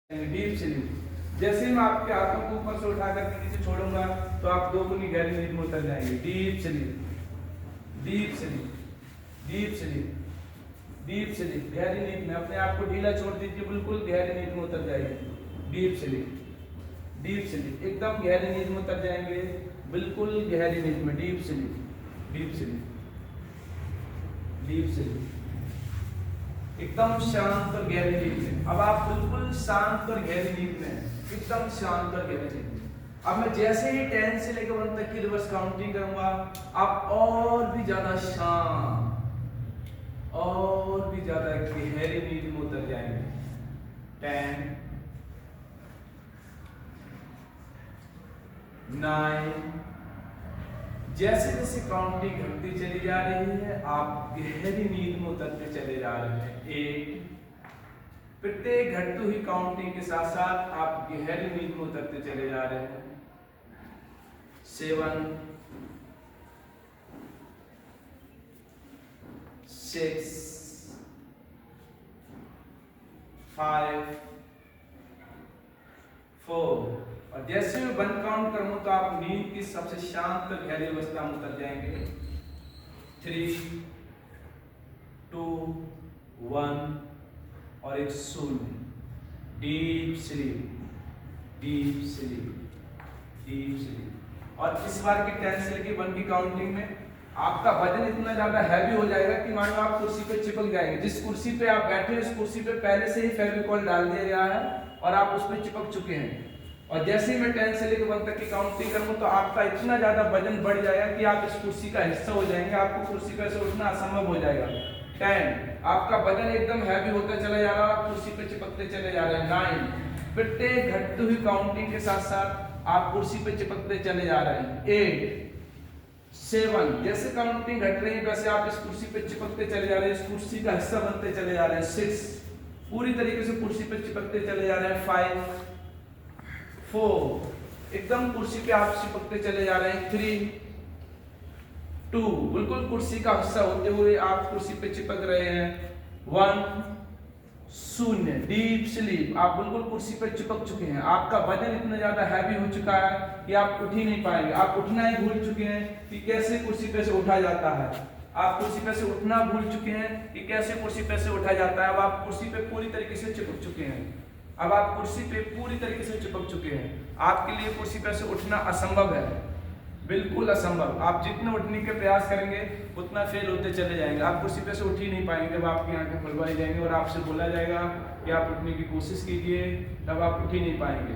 Deep sleep. जैसे ही मैं आपके हाथों को ऊपर से उठा करके नीचे छोड़ूंगा तो आप दोगुनी गहरी नींद में उतर जाएंगे। Deep sleep, deep sleep, deep sleep, deep sleep. गहरी नींद में अपने आप को ढीला छोड़ दीजिए, बिल्कुल गहरी नींद में उतर जाइए। डीप स्लीप, डीप स्लीप, एकदम गहरी नींद में उतर जाएंगे, बिल्कुल गहरी नींद में। Deep sleep, deep sleep, deep sleep, एकदम शांत और गहरी नींद में। अब आप बिल्कुल शांत और गहरी नींद में, एकदम शांत और गहरी नींद में। अब मैं जैसे ही 10 से लेकर 1 तक की रिवर्स काउंटिंग करूंगा, आप और भी ज्यादा शांत और भी ज्यादा गहरी नींद में उतर जाएंगे। 10, 9, जैसे जैसे काउंटिंग घटती चली जा रही है आप गहरी नींद में उतरते चले जा रहे हैं। 8, प्रत्येक घटती हुई काउंटिंग के साथ साथ आप गहरी नींद में उतरते चले जा रहे हैं। 7, 6, 5, 4, और जैसे मैं 1 काउंट करूं तो आप नींद की सबसे शांत और गहरी अवस्था में उतर जाएंगे। 3, 2, 1 और एक 0। Deep sleep, deep sleep, deep sleep. और इस बार की 10 से लेकर 1 की काउंटिंग में आपका वजन इतना ज्यादा हैवी हो जाएगा कि मानो आप कुर्सी पे चिपक जाएंगे। जिस कुर्सी पे आप बैठे उस कुर्सी पे पहले से ही फेविकॉल डाल दिया गया है और आप उस पर चिपक चुके हैं। और जैसे ही मैं 10 से लेकर 1 तक की काउंटिंग करूंगा तो आपका इतना ज्यादा वजन बढ़ जाएगा कि आप इस कुर्सी का हिस्सा हो जाएंगे, आपको कुर्सी पे से उठना असंभव हो जाएगा। 10, आपका वजन एकदम हैवी होता चला जा रहा है, आप कुर्सी पे चिपकते चले जा रहे हैं। 9, प्रत्येक घटती हुई काउंटिंग के साथ साथ आप कुर्सी पे चिपकते चले जा रहे हैं। 8, 7, जैसे काउंटिंग घट रही है वैसे आप इस कुर्सी पे चिपकते चले जा रहे हैं, इस कुर्सी का हिस्सा बनते चले जा रहे हैं। 6, पूरी तरीके से कुर्सी पे चिपकते चले जा रहे हैं। 5, 4, एकदम कुर्सी पे आप चिपकते चले जा रहे हैं। 3, 2, बिल्कुल कुर्सी का हिस्सा होते हुए आप कुर्सी पे चिपक रहे हैं। 1, 0, डीप स्लीप, आप बिल्कुल कुर्सी पे चिपक चुके हैं। आपका वजन इतना ज्यादा हैवी हो चुका है कि आप उठ ही नहीं पाएंगे, आप उठना ही भूल चुके हैं कि कैसे कुर्सी पे से उठा जाता है। आप कुर्सी पे से उठना भूल चुके हैं कि कैसे कुर्सी पे से उठा जाता है। अब आप कुर्सी पे पूरी तरीके से चिपक चुके हैं, अब आप कुर्सी पे पूरी तरीके से चिपक चुके हैं। आपके लिए कुर्सी पे से उठना असंभव है, बिल्कुल असंभव। आप जितने उठने के प्रयास करेंगे उतना फेल होते चले जाएंगे, आप कुर्सी पे से उठ ही नहीं पाएंगे। जब आपकी आंखें खुलवाई जाएंगी और आपसे बोला जाएगा कि आप उठने की कोशिश कीजिए, तब आप उठ ही नहीं पाएंगे।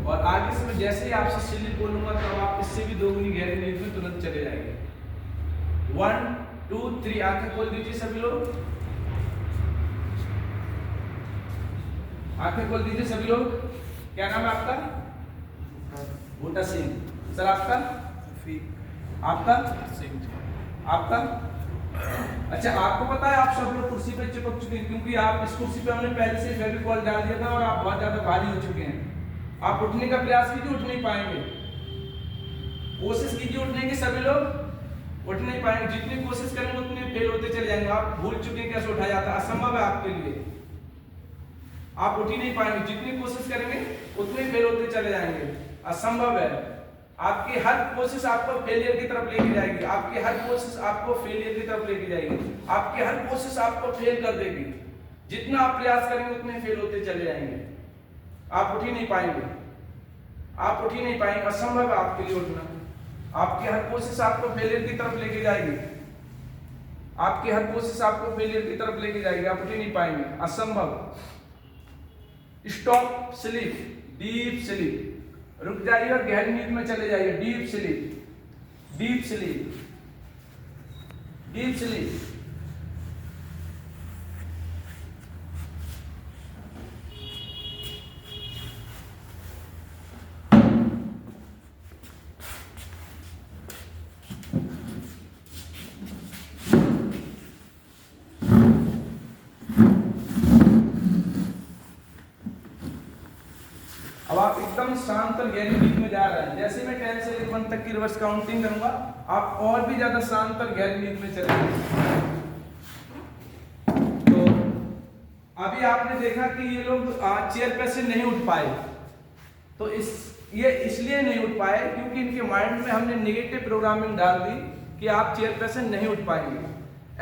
और आगे से मैं जैसे ही आपसे स्लीप बोलूंगा तो आप इससे भी दोगुनी गहरी नींद में तुरंत चले जाएंगे। 1, 2, 3, आंखें खोल दीजिए सभी लोग, आंखें खोल दीजिए सभी लोग। क्या नाम है आपका? बूटा सिंह। सर आपका? आपका? आपका? अच्छा, आपको पता है आप सब लोग कुर्सी पे चिपक चुके हैं क्योंकि आप इस कुर्सी पे हमने पहले से फेविकॉल डाल दिया था और आप बहुत ज्यादा भारी हो चुके हैं। आप उठने का प्रयास कीजिए, उठ नहीं पाएंगे। कोशिश कीजिए उठने की, सभी लोग उठ नहीं पाएंगे। जितनी कोशिश करेंगे उतने फेल होते चले जाएंगे। आप भूल चुके हैं कैसे उठाया जाता है, असंभव है आपके लिए, आप उठ ही नहीं पाएंगे। जितनी कोशिश करेंगे उतने फेल होते चले जाएंगे, असंभव है। आपकी हर कोशिश आपको फेलियर की तरफ लेके जाएगी, आपकी हर कोशिश आपको फेलियर की तरफ लेके जाएगी, आपकी हर कोशिश आपको फेल कर देगी। जितना आप प्रयास करेंगे उतने फेल होते चले जाएंगे, आप उठ ही नहीं पाएंगे, आप उठ ही नहीं पाएंगे, असंभव है आपके लिए उठना। आपकी हर कोशिश आपको फेलियर की तरफ लेके जाएगी, आपकी हर कोशिश आपको फेलियर की तरफ लेके जाएगी, आप उठ ही नहीं पाएंगे, असंभव। स्टॉप स्लीप, डीप स्लीप, रुक जाइए और गहरी नींद में चले जाइए। Deep sleep, deep sleep, deep sleep. अब आप एकदम शांत और गहरी नींद में जा रहे हैं। जैसे मैं 10 से लेकर 1 तक की रिवर्स काउंटिंग करूंगा आप और भी ज्यादा शांत और गहरी नींद में चले जाएंगे। तो अभी आपने देखा कि ये लोग चेयर पे से नहीं उठ पाए, तो ये इसलिए नहीं उठ पाए क्योंकि इनके माइंड में हमने नेगेटिव प्रोग्रामिंग डाल दी कि आप चेयर पे से नहीं उठ पाएंगे।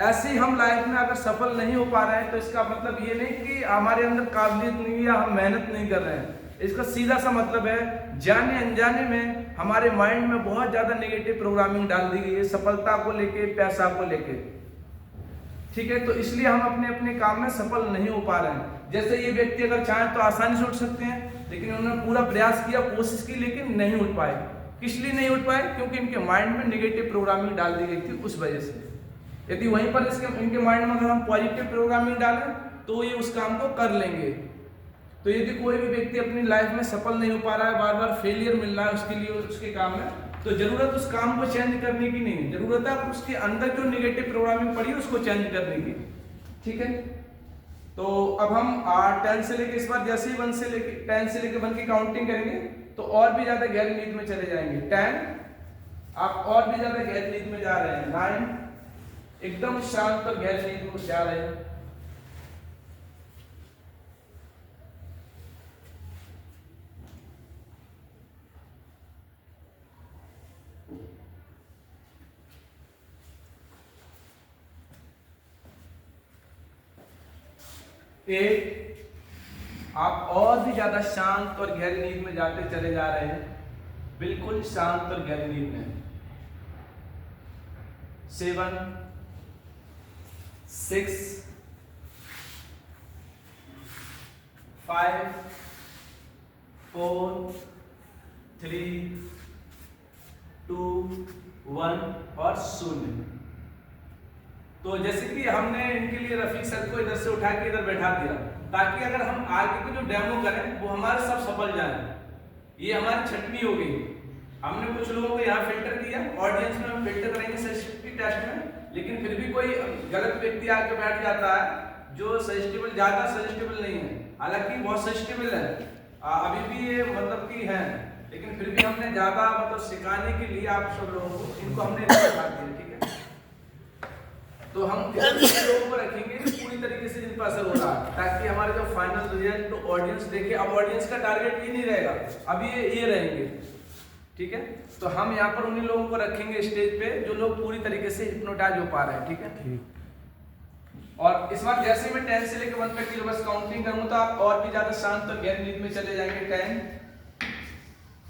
ऐसे ही हम लाइफ में अगर सफल नहीं हो पा रहे हैं तो इसका मतलब ये नहीं कि हमारे अंदर काबिलियत नहीं है या हम मेहनत नहीं कर रहे हैं। इसका सीधा सा मतलब है जाने अनजाने में हमारे माइंड में बहुत ज्यादा नेगेटिव प्रोग्रामिंग डाल दी गई है सफलता को लेके, पैसा को लेके। ठीक है, तो इसलिए हम अपने अपने काम में सफल नहीं हो पा रहे हैं। जैसे ये व्यक्ति अगर चाहें तो आसानी से उठ सकते हैं, लेकिन उन्होंने पूरा प्रयास किया, कोशिश की, लेकिन नहीं उठ पाए। किस लिए नहीं उठ पाए? क्योंकि इनके माइंड में नेगेटिव प्रोग्रामिंग डाल दी गई थी, उस वजह से। यदि वहीं पर इनके माइंड में अगर हम पॉजिटिव प्रोग्रामिंग डालें तो ये उस काम को कर लेंगे। तो यदि कोई भी व्यक्ति अपनी लाइफ में सफल नहीं हो पा रहा है, बार बार फेलियर मिल रहा है उसके लिए, उसके काम में, तो जरूरत उस काम को चेंज करने की नहीं है, जरूरत है उसके अंदर जो नेगेटिव प्रोग्रामिंग पड़ी है उसको चेंज करने की। ठीक है, तो अब हम 10 से लेके इस बार जैसे ही 10 से लेके 1 की काउंटिंग करेंगे तो और भी ज्यादा गहरी नींद में चले जाएंगे। 10 आप और भी ज्यादा गहरी नींद में जा रहे हैं। 9 एकदम शांत और गहरी नींद में जा रहे हैं। 8 आप और भी ज्यादा शांत और गहरी नींद में जाते चले जा रहे हैं, बिल्कुल शांत और गहरी नींद में। 7 6 5 4 3 2 1 और 0। तो जैसे कि हमने इनके लिए रफीक सर को इधर से उठा के इधर बैठा दिया ताकि अगर हम आगे को जो डेमो करें वो हमारे सब सफल जाए। ये हमारी छठवीं हो गई। हमने कुछ लोगों को यहाँ फिल्टर किया, ऑडियंस में हम फिल्टर करेंगे सजेस्टिव टेस्ट में, लेकिन फिर भी कोई गलत व्यक्ति आके बैठ जाता है जो सजेस्टिबल, ज्यादा सजेस्टिबल नहीं है, हालांकि बहुत सजेस्टिबल है, अभी भी ये मतलब कि है, लेकिन फिर भी हमने ज्यादा मतलब सिखाने के लिए आप सब लोगों को इनको हमने सिखा दिया। ठीक है, तो हम लोगों को रखेंगे पूरी तरीके से जिन पर असर हो रहा है, ताकि हमारे जो फाइनल रिजल्ट तो ऑडियंस देखे। अब ऑडियंस का टारगेट ये नहीं रहेगा, अभी ये रहेंगे। ठीक है, तो हम यहाँ पर उन्हीं लोगों को रखेंगे स्टेज पे जो लोग पूरी तरीके से हिप्नोटाइज हो पा रहे हैं। ठीक है, और इस बार जैसे मैं 10 से लेकर 1 तक की बस काउंटिंग करूंगा तो आप और भी ज्यादा शांत और गहरी नींद में चले जाएंगे। 10,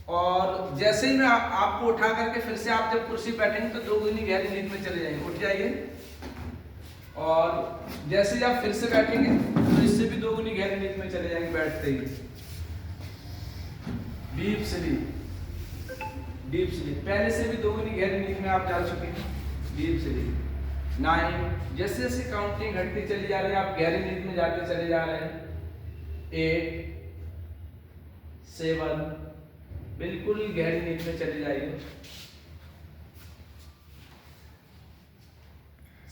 और जैसे ही मैं आपको उठा करके फिर से आप जब कुर्सी बैठेंगे तो 2 गुनी गहरी नींद में चले जाएंगे। उठ जाइए, और जैसे ही आप फिर से बैठेंगे तो इससे भी 2 गुनी गहरी नींद में चले जाएंगे बैठते ही। डीप स्लीप, डीप स्लीप, पहले से भी 2 गुनी गहरी नींद में आप जा चुके हैं। Deep sleep. 9 जैसे जैसे काउंटिंग घटती चली जा रही है आप गहरी नींद में जाते चले जा रहे हैं। 8 7 बिल्कुल गहरी नींद में चले जाइए।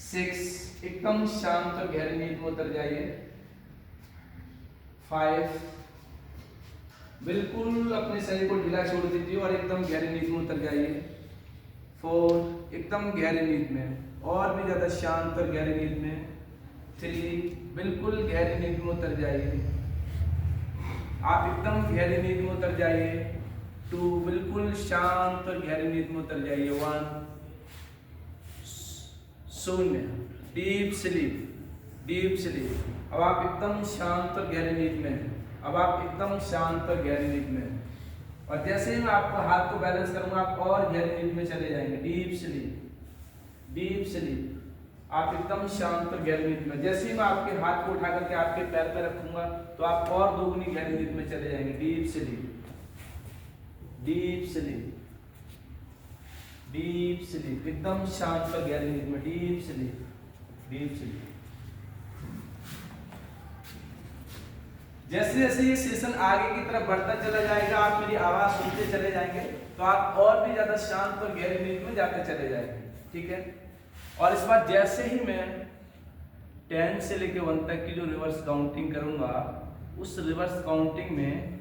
6 एकदम शांत और गहरी नींद में उतर जाइए। 5 बिल्कुल अपने शरीर को ढीला छोड़ दीजिए और एकदम गहरी नींद में उतर जाइए। 4 एकदम गहरी नींद में और भी ज्यादा शांत और गहरी नींद में। 3 बिल्कुल गहरी नींद में उतर जाइए, आप एकदम गहरी नींद में उतर जाइए। 2 बिल्कुल शांत और गहरी नींद में उतर जाइए। 1 0 डीप स्लीप, डीप स्लीप। अब आप एकदम शांत और गहरी नींद में हैं। अब आप एकदम शांत और गहरी नींद में हैं, और जैसे ही मैं आपको हाथ को बैलेंस करूंगा आप और गहरी नींद में चले जाएंगे। Deep sleep, deep sleep. आप एकदम शांत और गहरी नींद में। जैसे ही मैं आपके हाथ को उठा करके आपके पैर पर रखूंगा तो आप और 2 गुनी गहरी नींद में चले जाएंगे। Deep sleep, deep sleep, deep sleep, एकदम शांत और गहरी नींद में। Deep sleep, deep sleep. जैसे जैसे ये सेशन आगे की तरफ बढ़ता चला जाएगा, आप मेरी आवाज सुनते चले जाएंगे तो आप और भी ज्यादा शांत और गहरी नींद में जाते चले जाएंगे। ठीक है, और इस बार जैसे ही मैं 10 से लेकर 1 तक की जो रिवर्स काउंटिंग करूंगा, उस रिवर्स काउंटिंग में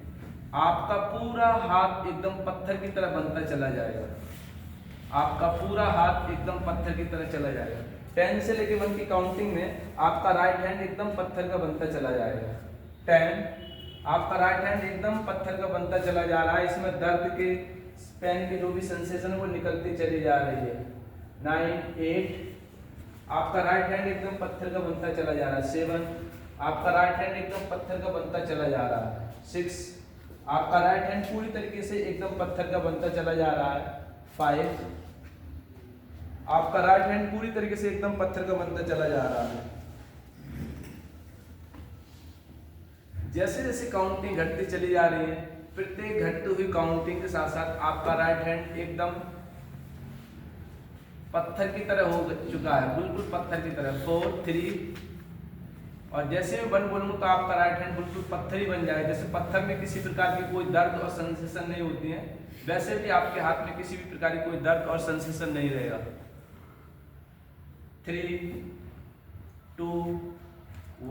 आपका पूरा हाथ एकदम पत्थर की तरह बनता चला जाएगा। आपका पूरा हाथ एकदम पत्थर की तरह चला जाएगा। 10 से लेके 1 की काउंटिंग में आपका राइट हैंड एकदम पत्थर का बनता चला जाएगा। 10 आपका राइट हैंड एकदम पत्थर का बनता चला जा रहा है, इसमें दर्द के पेन के जो भी सेंसेशन है वो निकलती चली जा रही है। 9 8 आपका राइट हैंड एकदम पत्थर का बनता चला जा रहा है। 7 आपका राइट हैंड एकदम पत्थर का बनता चला जा रहा है। 6 आपका राइट हैंड पूरी तरीके से एकदम पत्थर का बनता चला जा रहा है। 5 आपका राइट हैंड पूरी तरीके से एकदम पत्थर का बनता चला जा रहा है। जैसे जैसे काउंटिंग घटती चली जा रही है, प्रत्येक घटती हुई काउंटिंग के साथ साथ आपका राइट हैंड एकदम पत्थर की तरह हो चुका है, बिल्कुल पत्थर की तरह। 4 3 और जैसे मैं 1 बोलूँ तो आपका राइट हैंड बिल्कुल पत्थर ही बन जाएगा। जैसे पत्थर में किसी प्रकार की कोई दर्द और सेंसेशन नहीं होती है, वैसे भी आपके हाथ में किसी भी प्रकार की कोई दर्द और सेंसेशन नहीं रहेगा। 3 2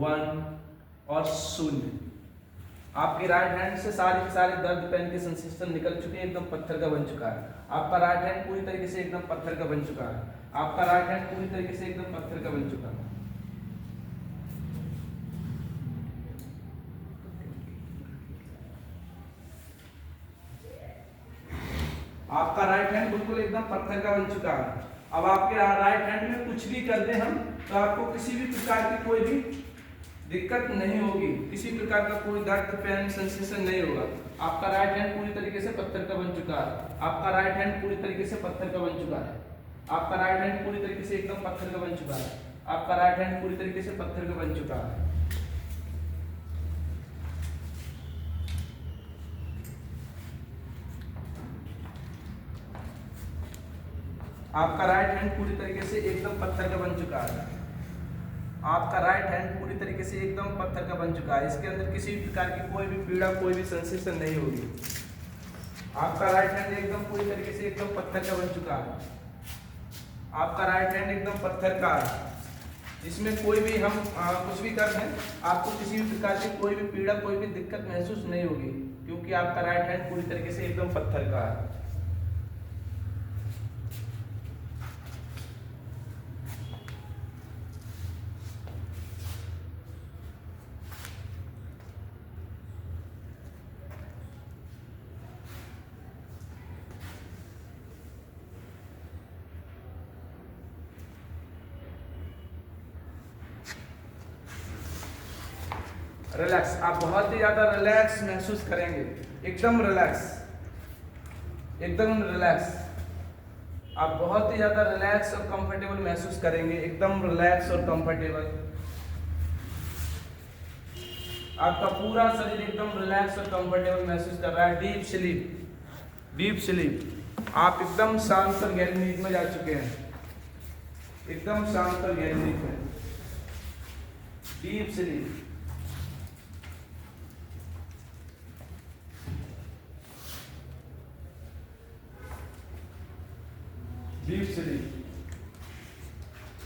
1 और 0। आपके राइट हैंड से सारे के सारे दर्द पेन के सेंसेशन निकल चुके हैं, एकदम पत्थर का बन चुका है। आपका राइट हैंड पूरी तरीके से एकदम पत्थर का बन चुका है। आपका राइट हैंड पूरी तरीके से एकदम पत्थर का बन चुका है। आपका राइट हैंड बिल्कुल एकदम पत्थर का बन चुका है। अब आपके राइट हैंड में कुछ भी कर दें हम तो आपको किसी भी प्रकार की कोई भी दिक्कत नहीं होगी, किसी प्रकार का कोई दर्द पेन सेंसेशन नहीं होगा। आपका राइट हैंड पूरी तरीके से पत्थर का बन चुका है। आपका राइट हैंड पूरी तरीके से पत्थर का बन चुका है। आपका राइट हैंड पूरी तरीके से एकदम पत्थर का बन चुका है। आपका राइट हैंड पूरी तरीके से पत्थर का बन चुका है। आपका राइट हैंड पूरी तरीके से एकदम पत्थर का बन चुका है। आपका राइट हैंड पूरी तरीके से एकदम पत्थर का बन चुका है। इसके अंदर किसी भी प्रकार की कोई भी पीड़ा, कोई भी सेंसेशन नहीं होगी। आपका राइट हैंड एकदम पूरी तरीके से एकदम पत्थर का बन चुका है। आपका राइट हैंड एकदम पत्थर का है, इसमें कोई भी हम कुछ भी कर दें आपको किसी भी प्रकार की कोई भी पीड़ा, कोई भी दिक्कत महसूस नहीं होगी, क्योंकि आपका राइट हैंड पूरी तरीके से एकदम पत्थर का है। रिलैक्स, आप बहुत ही ज्यादा रिलैक्स महसूस करेंगे, एकदम रिलैक्स, एकदम रिलैक्स। आप बहुत ही ज्यादा रिलैक्स और कंफर्टेबल महसूस करेंगे, एकदम रिलैक्स और कंफर्टेबल। आपका पूरा शरीर एकदम रिलैक्स और कंफर्टेबल महसूस कर रहा है। Deep sleep, deep sleep. आप एकदम शांत और गहरी नींद में जा चुके हैं, एकदम शांत और गहरी नींद में। Deep sleep. Deep sleep.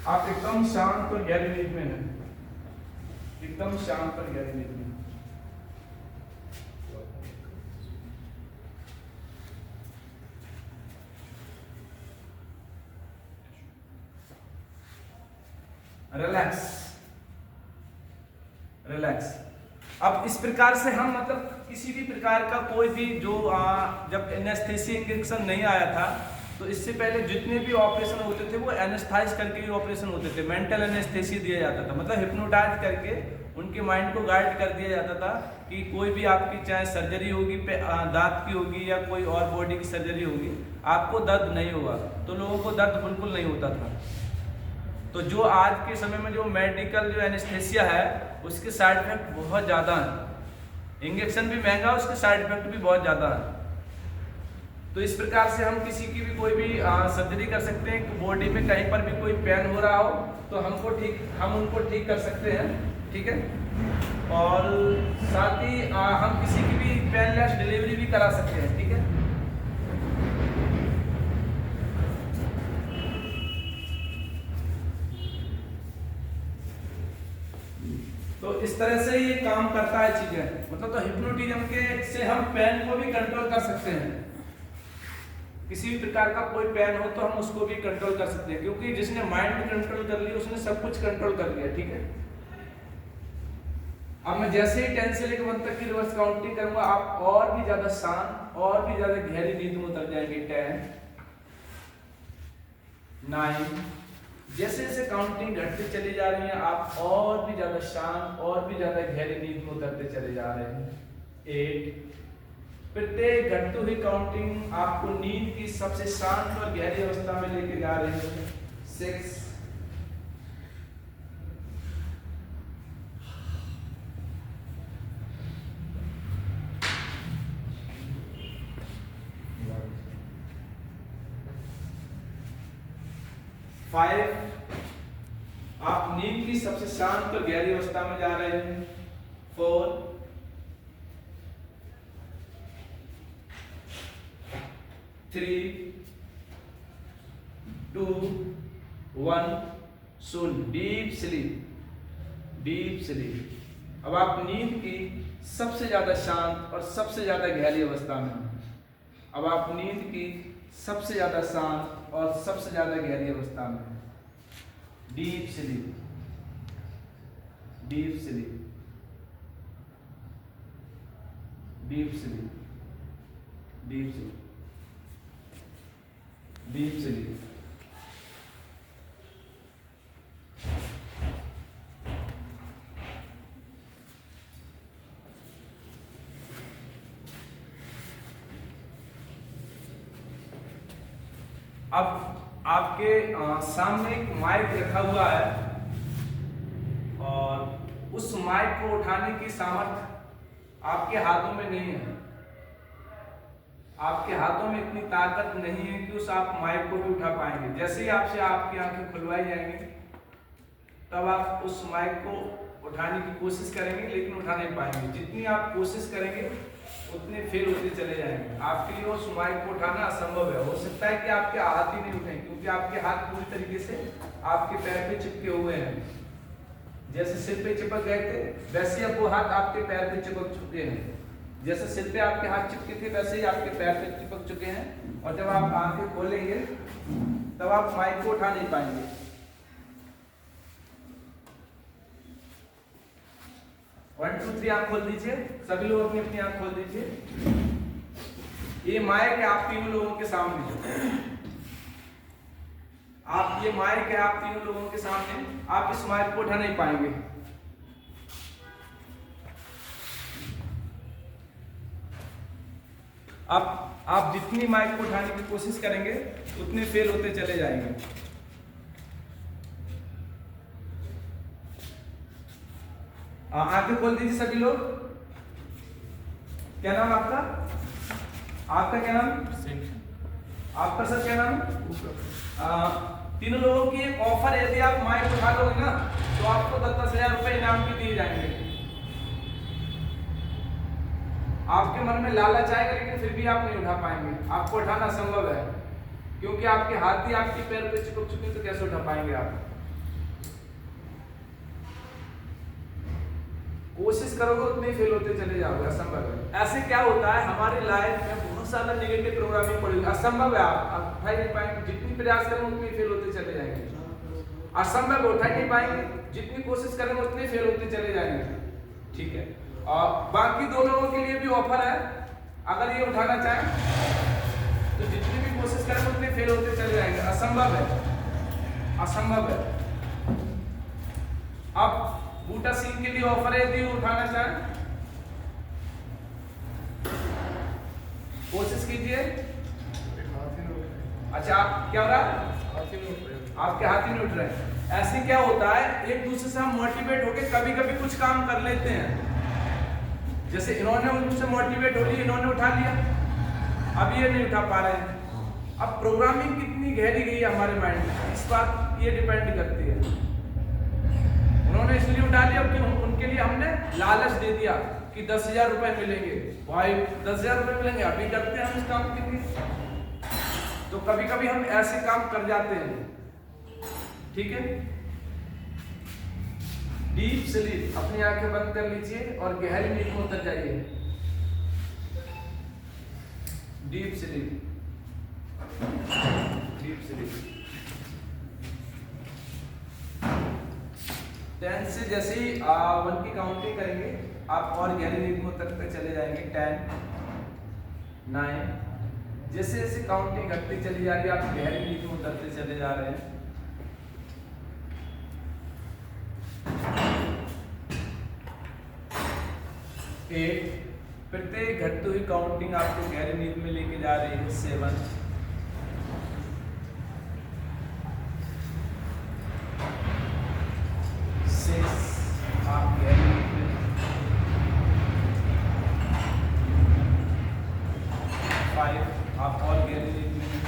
आप एकदम शांत और गहरी नींद में हैं, एकदम शांत और गहरी नींद में। Relax, relax. अब इस प्रकार से हम मतलब किसी भी प्रकार का कोई भी जो जब एनेस्थीसिया इंजेक्शन नहीं आया था तो इससे पहले जितने भी ऑपरेशन होते थे वो एनेस्थाइज करके ही ऑपरेशन होते थे। मेंटल एनेस्थीसिया दिया जाता था, मतलब हिप्नोटाइज करके उनके माइंड को गाइड कर दिया जाता था कि कोई भी आपकी चाहे सर्जरी होगी दांत की होगी या कोई और बॉडी की सर्जरी होगी, आपको दर्द नहीं होगा। तो लोगों को दर्द बिल्कुल नहीं होता था। तो जो आज के समय में जो मेडिकल जो एनेस्थीसिया है उसके साइड इफेक्ट बहुत ज़्यादा है। इंजेक्शन भी महंगा, उसके साइड इफेक्ट भी बहुत ज़्यादा है। तो इस प्रकार से हम किसी की भी कोई भी सर्जरी कर सकते हैं कि बॉडी में कहीं पर भी कोई पेन हो रहा हो तो हम उनको ठीक कर सकते हैं, ठीक है। और साथ ही हम किसी की भी पेनलेस डिलीवरी भी करा सकते हैं, ठीक है। तो इस तरह से ये काम करता है चीजें, मतलब तो हिप्नोटिज्म के से हम पेन को भी कंट्रोल कर सकते हैं। किसी भी प्रकार का कोई पेन हो तो हम उसको भी कंट्रोल कर सकते हैं, क्योंकि जिसने माइंड कंट्रोल कर लिया उसने सब कुछ कंट्रोल कर लिया। ठीक है, अब मैं जैसे ही 10 से लेकर 1 तक की रिवर्स काउंटिंग करूंगा, आप और भी ज्यादा शांत और भी ज्यादा गहरी नींद में उतर जाएंगे। 10, 9, जैसे जैसे काउंटिंग घटती चली जा रही है आप और भी ज्यादा शांत और भी ज्यादा गहरी नींद में उतरते चले जा रहे हैं। 8, प्रत्येक घटती हुई काउंटिंग आपको नींद की सबसे शांत और गहरी अवस्था में लेके जा रही है। 6, 5, आप नींद की सबसे शांत और गहरी अवस्था में जा रहे हैं। 4, 3, 2, 1, सुन डीप स्लीप, डीप स्लीप। अब आप नींद की सबसे ज्यादा शांत और सबसे ज्यादा गहरी अवस्था में हैं। अब आप नींद की सबसे ज्यादा शांत और सबसे ज्यादा गहरी अवस्था में हैं। Deep sleep, deep sleep, deep sleep, deep sleep, deep sleep. अब आपके सामने एक माइक रखा हुआ है और उस माइक को उठाने की सामर्थ्य आपके हाथों में नहीं है। आपके हाथों में इतनी ताकत नहीं है कि उस आप माइक को भी उठा पाएंगे। जैसे ही आपसे आपकी आंखें खुलवाई जाएंगी तब आप उस माइक को उठाने की कोशिश करेंगे, लेकिन उठा नहीं पाएंगे। जितनी आप कोशिश करेंगे उतने फेल होते चले जाएंगे। आपके लिए उस माइक को उठाना असंभव है। हो सकता है कि आपके हाथ ही नहीं उठे, क्योंकि आपके हाथ पूरी तरीके से आपके पैर पे चिपके हुए हैं। जैसे सिर पे चिपक गए थे वैसे अब वो हाथ आपके पैर पे चिपक चुके हैं। जैसे सिर पे आपके हाथ चिपके थे वैसे ही आपके पैर पे चिपक चुके हैं। और जब आप आंखें खोलेंगे तब आप माइक को उठा नहीं पाएंगे। वन, टू, थ्री, आंख खोल दीजिए। सभी लोग अपनी अपनी आंख खोल दीजिए। ये माइक है आप तीनों लोगों के सामने, आप ये माइक है आप तीनों लोगों के सामने। आप इस माइक को उठा नहीं पाएंगे। आप जितनी माइक को उठाने की कोशिश करेंगे उतने फेल होते चले जाएंगे। आंखें खोल दीजिए सभी लोग। क्या नाम आपका? आपका क्या नाम? आपका सर क्या नाम? तीनों लोगों की एक ऑफर है, यदि आप माइक उठा लोगे ना तो आपको 10,000 रुपए इनाम भी दिए जाएंगे। आपके मन में लालच आएगा लेकिन फिर भी आप नहीं उठा पाएंगे। आपको उठाना असंभव है, क्योंकि आपके हाथ ही आपके पैर पे चिपक चुके हैं, तो कैसे उठा पाएंगे आप? कोशिश करोगे उतने फेल होते चले जाओगे, असंभव है। ऐसे क्या होता है हमारी लाइफ में बहुत ज्यादा नेगेटिव प्रोग्रामिंग पड़ी, असंभव है। आप उठा ही नहीं पाएंगे। जितनी प्रयास करेंगे उतने फेल होते चले जाएंगे। असंभव उठा ही नहीं पाएंगे। जितनी कोशिश करेंगे उतने फेल होते चले जाएंगे। ठीक है, और बाकी दो लोगों के लिए भी ऑफर है। अगर ये उठाना चाहें तो जितनी भी कोशिश करेंगे उतने फेल होते चले जाएंगे। असंभव है, असंभव है। अब बूटा सिंह के लिए ऑफर है, यदि उठाना चाहें कोशिश कीजिए। अच्छा, आप क्या हो रहा है? आपके हाथ ही नहीं उठ रहे। ऐसे क्या होता है, एक दूसरे से हम मोटिवेट होकर कभी कभी कुछ काम कर लेते हैं। जैसे इन्होंने उनसे मोटिवेट हो लिया, इन्होंने उठा लिया, अब ये नहीं उठा पा रहे हैं। अब प्रोग्रामिंग कितनी गहरी गई है हमारे माइंड में, इस बात ये डिपेंड करती है। उन्होंने इसलिए उठा लिया क्योंकि उनके लिए हमने लालच दे दिया कि 10,000 रुपए मिलेंगे। भाई 10,000 रुपए मिलेंगे, अभी करते हैं हम इस काम के लिए। तो कभी कभी हम ऐसे काम कर जाते हैं। ठीक है, डीप स्लीप, अपनी आंखें बंद कर लीजिए और गहरी नींद में उतर जाइए। Deep sleep. Deep sleep. 10 से जैसे ही 1 की काउंटिंग करेंगे आप और गहरी नींद में उतरते चले जाएंगे। 10, 9, जैसे जैसे काउंटिंग घटती चली जा रही है आप गहरी नींद में उतरते चले जा रहे हैं। 8, प्रत्येक घटती हुई काउंटिंग आपको गहरी नींद में लेके जा रही है। 7, 6, आप गहरी नींद में। 5, आप और गहरी नींद में हैं।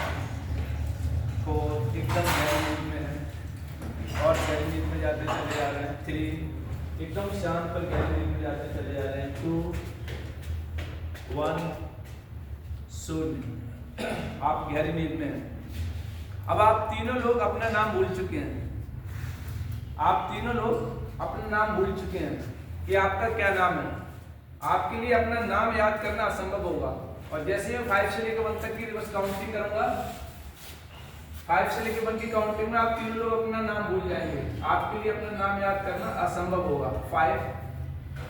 4, एकदम गहरी नींद में है और गहरी नींद में जाते चले जा रहे हैं। 3, एकदम शांत पर गहरी नींद में जाते चले जा रहे हैं। 2, 1, शून्य, आप गहरी नींद में हैं। अब आप तीनों लोग अपना नाम भूल चुके हैं। आप तीनों लोग अपना नाम भूल चुके हैं कि आपका क्या नाम है। आपके लिए अपना नाम याद करना असंभव होगा। और जैसे मैं 5 से लेकर 1 तक की बस काउंटिंग करूंगा, 5 से लेकर 1 की काउंटिंग में आप तीनों लोग अपना नाम भूल जाएंगे। आपके लिए अपना नाम याद करना असंभव होगा। 5,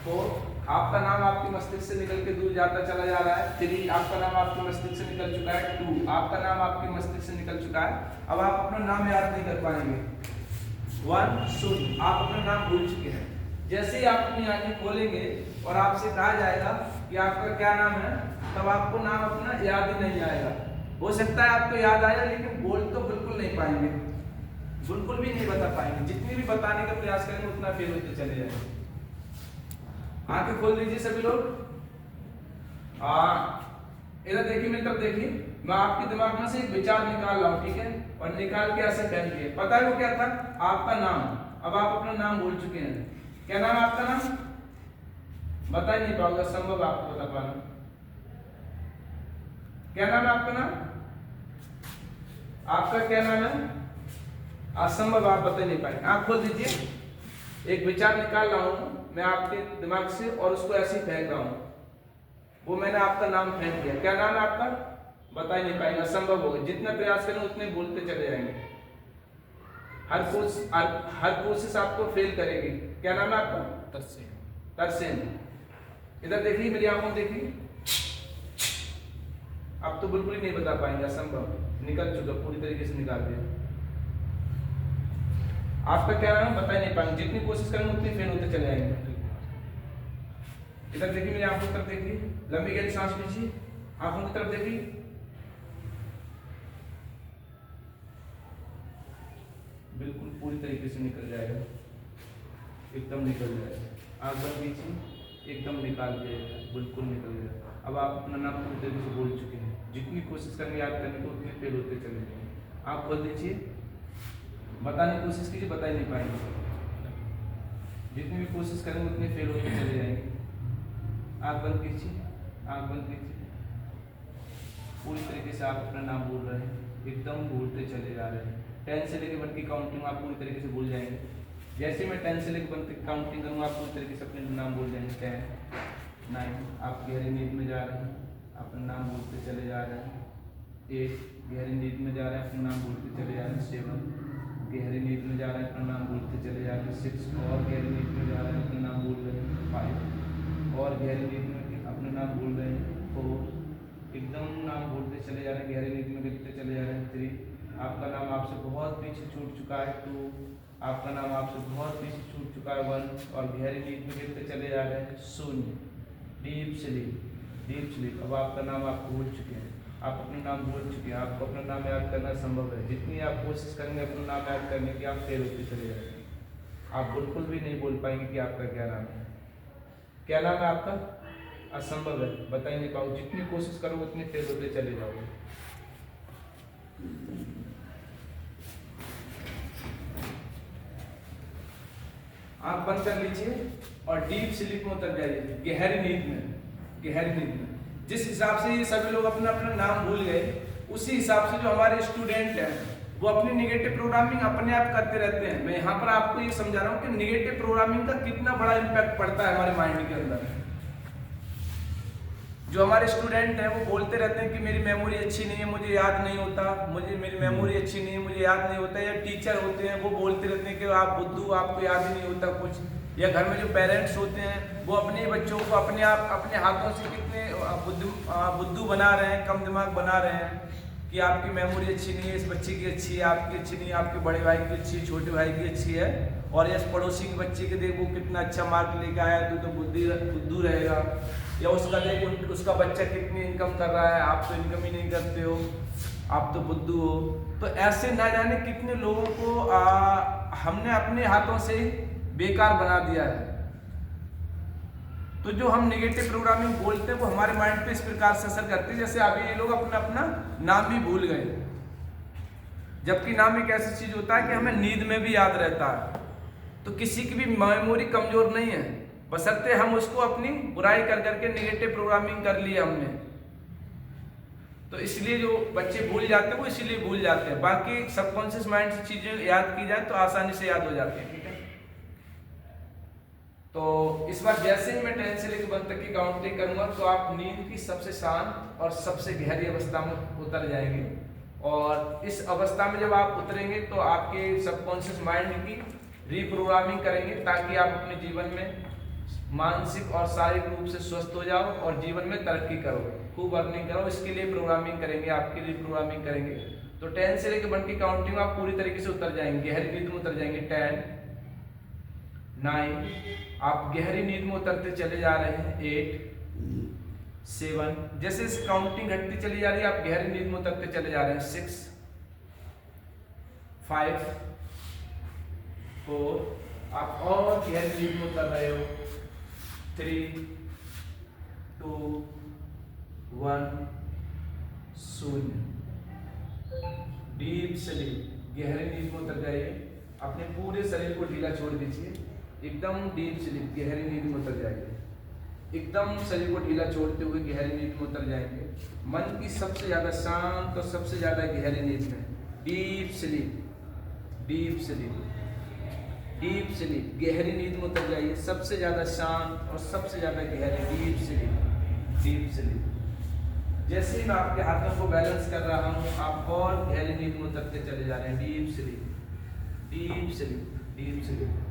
4, आपका नाम आपके मस्तिष्क से निकल के दूर जाता चला जा रहा है। 3, आपका नाम आपके मस्तिष्क से निकल चुका है। 2, आपका नाम आपके मस्तिष्क से निकल चुका है। अब आप अपना नाम याद नहीं कर पाएंगे। 1, शून्य, आप अपना नाम भूल चुके हैं। जैसे ही आप अपनी आंखें खोलेंगे और आपसे कहा जाएगा कि आपका क्या नाम है, तब आपको नाम अपना याद ही नहीं आएगा। हो सकता है आपको याद आया लेकिन बोल तो बिल्कुल नहीं पाएंगे, बिल्कुल भी नहीं बता पाएंगे। जितनी भी बताने का प्रयास करेंगे उतना फेल होते चले जाएंगे। आंखें खोल दीजिए सभी लोग। इधर देखिए, मेरी तरफ देखिए। मैं आपके दिमाग में से एक विचार निकाल रहा हूँ, ठीक है? और निकाल के ऐसे फेंक दिए। पता है वो क्या था? आपका नाम। अब आप अपना नाम भूल चुके हैं। क्या नाम है आपका? नाम बता ही नहीं पाऊंगा, संभव आपको बता पाना। क्या नाम है आपका? नाम आपका क्या नाम है? असंभव, आप बता नहीं पाएंगे। आंख खोल दीजिए। एक विचार निकाल रहा हूं मैं आपके दिमाग से और उसको ऐसे ही फेंक रहा हूं। वो मैंने आपका नाम फेंक दिया। क्या नाम है आपका? बता ही नहीं पाएंगे, असंभव होगा। जितना प्रयास करें उतने बोलते चले जाएंगे। हर कोशिश आपको फेल करेगी। क्या नाम है आपका? तरसेम। इधर देखिए, मेरी आंखों में देखिए। अब तो बिल्कुल ही नहीं बता पाएंगे, असंभव, निकल चुका, पूरी तरीके से निकाल दिया। आपका क्या नाम? बता ही नहीं पाएंगे। जितनी कोशिश करेंगे उतनी फेल होते चले जाएंगे। इधर देखिए, मेरी आंखों की तरफ देखिए। लंबी गहरी सांस लीजिए। आंखों की तरफ देखिए। बिल्कुल पूरी तरीके से निकल जाएगा, एकदम निकल जाएगा। आंख बंद कीजिए, एकदम निकाल दिया, बिल्कुल निकल जाएगा। अब आप अपना नाम पूरी तरीके से बोल चुके हैं। जितनी कोशिश करेंगे याद करने को उतने फेल होते चले जाएंगे। आप खोल दीजिए, बताने की कोशिश कीजिए, बता ही नहीं पाएंगे। जितनी भी कोशिश करेंगे उतने फेल होते चले जाएंगे। आंख बंद कीजिए, आंख बंद कीजिए। पूरी तरीके से आप अपना नाम बोल रहे हैं, एकदम भूलते चले जा रहे हैं। 10 से लेकर 1 की काउंटिंग आप पूरी तरीके से भूल जाएंगे। जैसे मैं 10 से लेकर 1 तक काउंटिंग करूँगा आप पूरी तरीके से अपने नाम बोल जाएंगे। 10, 9, आप गहरी नींद में जा रहे हैं, अपना नाम बोलते चले जा रहे हैं। 8, गहरी नींद में जा रहे हैं, अपना नाम बोलते चले जा रहे हैं। 7, गहरी नींद में जा रहे हैं, अपना नाम बोलते चले जा रहे हैं। 6, और गहरी नींद में जा रहे हैं, अपना नाम बोल रहे हैं। 5, और गहरी नींद में अपना नाम बोल रहे हैं। 4, एकदम नाम बोलते चले जा रहे हैं, गहरी नींद में गिरते चले जा रहे हैं। 3, आपका नाम आपसे बहुत पीछे छूट चुका है। 2, आपका नाम आपसे बहुत पीछे छूट चुका है। 1, और गहरी नींद में गिरते चले जा रहे हैं। 0, डीप स्लीप, डीप स्लीप। अब आपका नाम आप भूल चुके हैं, आप अपना नाम भूल चुके हैं। आपको अपना नाम याद करना संभव है। जितनी आप कोशिश करेंगे अपना नाम याद करने की, आप फेल होते चले जाएंगे। आप बिल्कुल भी नहीं बोल पाएंगे कि आपका क्या नाम है। क्या नाम है आपका? असंभव है, बता ही नहीं पाओगे। जितनी कोशिश करोगे उतनी फेल होते चले जाओगे। आंख बंद कर लीजिए और डीप स्लीप में उतर जाइए, गहरी नींद में, गहरी नींद में। जिस हिसाब से ये सभी लोग अपना अपना नाम भूल गए, उसी हिसाब से जो हमारे स्टूडेंट हैं वो अपनी निगेटिव प्रोग्रामिंग अपने आप करते रहते हैं। मैं यहाँ पर आपको ये समझा रहा हूँ कि निगेटिव प्रोग्रामिंग का कितना बड़ा इम्पैक्ट पड़ता है हमारे माइंड के अंदर। जो हमारे स्टूडेंट हैं वो बोलते रहते हैं कि मेरी मेमोरी अच्छी नहीं है, मुझे याद नहीं होता, मेरी मेमोरी अच्छी नहीं है, मुझे याद नहीं होता। या टीचर होते हैं वो बोलते रहते हैं कि आप बुद्धू, आपको याद ही नहीं होता कुछ। या घर में जो पेरेंट्स होते हैं वो अपने बच्चों को अपने हाथों से कितने बुद्धू बना रहे हैं, कम दिमाग बना रहे हैं कि आपकी मेमोरी अच्छी नहीं है, इस बच्चे की अच्छी है, आपकी अच्छी नहीं है, आपके बड़े भाई की अच्छी है, छोटे भाई की अच्छी है। और इस पड़ोसी के बच्चे के देख वो कितना अच्छा मार्क लेके आया, तो बुद्धू रहेगा। या उसका देख उसका बच्चा कितनी इनकम कर रहा है, आप तो इनकम ही नहीं करते हो, आप तो बुद्धू हो। तो ऐसे ना जाने कितने लोगों को हमने अपने हाथों से बेकार बना दिया है। तो जो हम नेगेटिव प्रोग्रामिंग बोलते हैं वो हमारे माइंड पे इस प्रकार से असर करती है, जैसे अभी ये लोग अपना अपना नाम भी भूल गए, जबकि नाम एक ऐसी चीज होता है कि हमें नींद में भी याद रहता है। तो किसी की भी मेमोरी कमजोर नहीं है, बशर्ते हम उसको अपनी बुराई कर करके नेगेटिव प्रोग्रामिंग कर लिया हमने। तो इसलिए जो बच्चे भूल जाते हैं वो इसीलिए भूल जाते हैं, बाकी सबकॉन्शियस माइंड से चीजें याद की जाए तो आसानी से याद हो जाती है। ठीक है, तो इस बार जैसे ही मैं 10 से लेकर 1 तक की काउंटिंग करूंगा तो आप नींद की सबसे शांत और सबसे गहरी अवस्था में उतर जाएंगे। और इस अवस्था में जब आप उतरेंगे तो आपके सबकॉन्शियस माइंड की रीप्रोग्रामिंग करेंगे, ताकि आप अपने जीवन में मानसिक और शारीरिक रूप से स्वस्थ हो जाओ और जीवन में तरक्की करो, खूब अर्निंग करो। इसके लिए प्रोग्रामिंग करेंगे, आपकी रीप्रोग्रामिंग करेंगे। तो 10 से लेकर 1 की काउंटिंग आप पूरी तरीके से उतर जाएंगे, गहरी नींद में उतर जाएंगे। 10, 9, आप गहरी नींद में उतरते चले जा रहे हैं। 8, 7, जैसे इस काउंटिंग घटती चली जा रही है आप गहरी नींद में उतरते चले जा रहे हैं। 6, 5, 4, आप और गहरी नींद में उतर रहे हो। 3, 2, 1, 0। डीप स्लीप, गहरी नींद में उतर जाइए, अपने पूरे शरीर को ढीला छोड़ दीजिए, एकदम डीप स्लीप, गहरी नींद में उतर जाइए। एकदम शरीर को ढीला छोड़ते हुए गहरी नींद में उतर जाएंगे, मन की सबसे ज्यादा शांत और सबसे ज्यादा गहरी नींद में। Deep sleep, deep sleep, deep sleep, गहरी नींद में उतर जाइए, सबसे ज्यादा शांत और सबसे ज्यादा गहरी डीप स्लीप, डीप स्लीप। जैसे ही मैं आपके हाथों को बैलेंस कर रहा हूँ आप और गहरी नींद में उतरते चले जा रहे हैं। Deep sleep, deep sleep, deep sleep.